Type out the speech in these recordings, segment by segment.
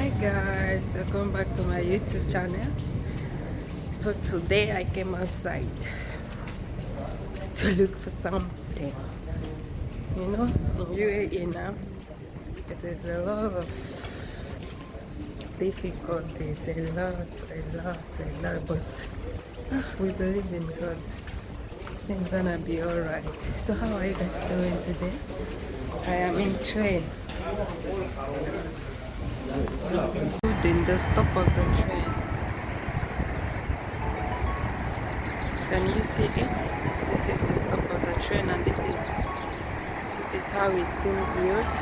Hi guys, welcome back to my YouTube channel. So today I came outside to look for something. You know, in UAE now, there's a lot of difficulties, a lot, but we believe in God. It's gonna be alright. So how are you guys doing today? I am in train. In the stop of the train. Can you see it? This is the stop of the train, and this is how it's being built.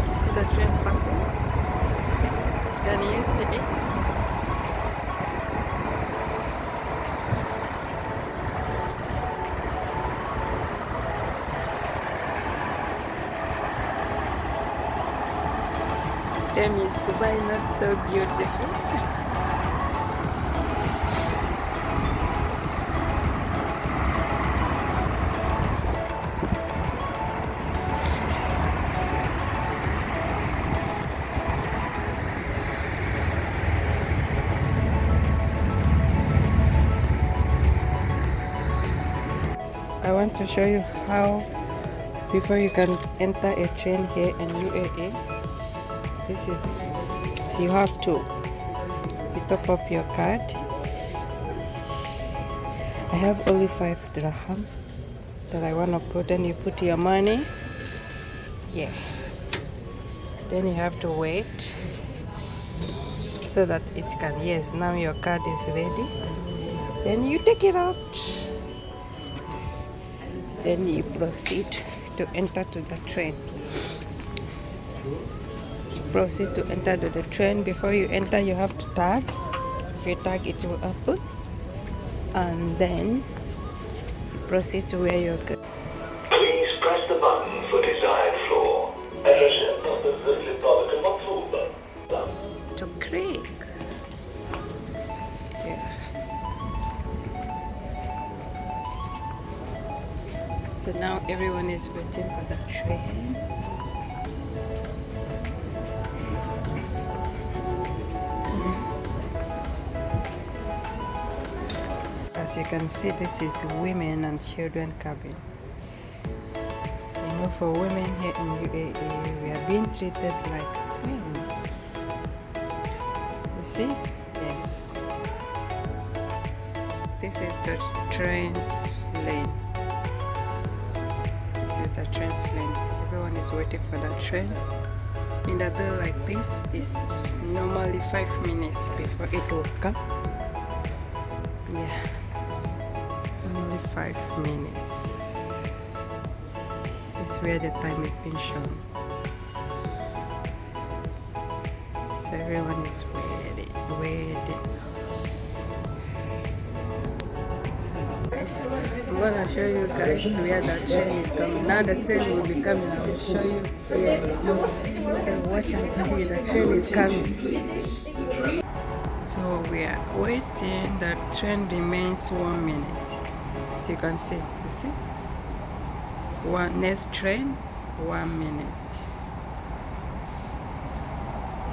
You see the train passing? Can you see it? Them is Dubai not so beautiful? I want to show you how before you can enter a train here in UAE. This is, you have to top up your card. I have only 5 dirham that I want to put. Then you put your money. Yeah. Then you have to wait so that it can, yes, now your card is ready. Then you take it out. Then you proceed to enter to the train. Proceed to enter to the train. Before you enter, you have to tag. If you tag, it will open, and then proceed to where you're going. Please press the button for desired floor. To Creek. Yeah. So now everyone is waiting for the train. As you can see, this is women and children cabin. You know, for women here in UAE, we are being treated like queens. You see? Yes. This is the train's lane. This is the train's lane. Everyone is waiting for the train. In a day like this, it's normally 5 minutes before it will come. Yeah. Only 5 minutes. It's where the time is being shown. So everyone is waiting. I'm gonna show you guys where the train is coming. Now the train will be coming. I will show you here. So watch and see, the train is coming. So we are waiting. The train remains 1 minute. So you can see, you see? Next train, 1 minute.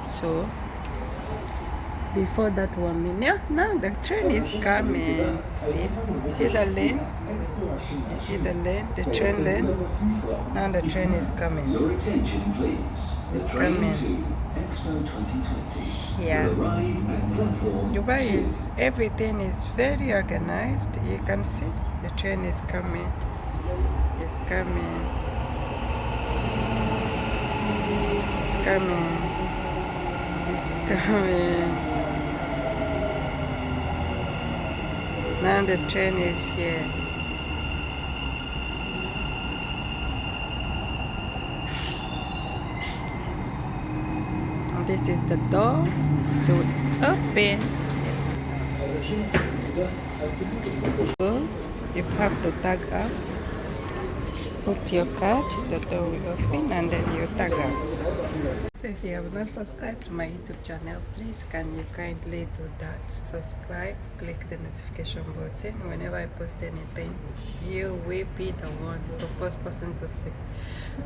So before that 1 minute, now the train is coming. See? You see the lane? You see the lane, the train lane? Now the train is coming. Your attention, please. It's coming. Expo 2020. Yeah. Dubai is, everything is very organized. You can see the train is coming. It's coming. It's coming. It's coming. Now the train is here. And this is the door to open. So you have to tag out. put your card, the door will open, and then you tag out. So if you have not subscribed to my YouTube channel, please can you kindly do that. Subscribe, click the notification button. Whenever I post anything, you will be the first person to see.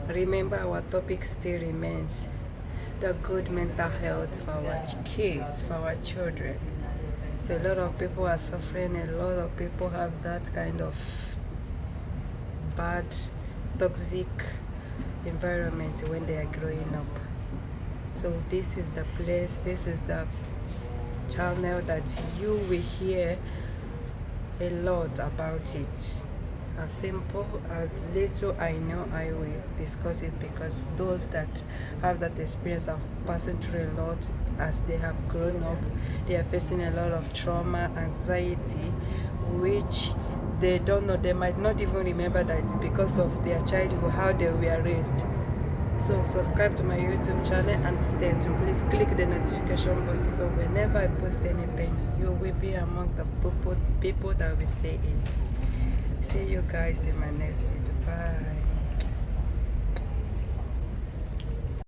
Remember, our topic still remains the good mental health for our kids, for our children. So a lot of people are suffering, a lot of people have that kind of bad, toxic environment when they are growing up. So this is the place, this is the channel that you will hear a lot about it. As simple, as little I know, I will discuss it, because those that have that experience of passing through a lot as they have grown up, they are facing a lot of trauma, anxiety, which they don't know. They might not even remember that because of their childhood, how they were raised. So subscribe to my YouTube channel and stay tuned. Please click the notification button, so whenever I post anything, you will be among the people that will see it. See you guys in my next video. Bye.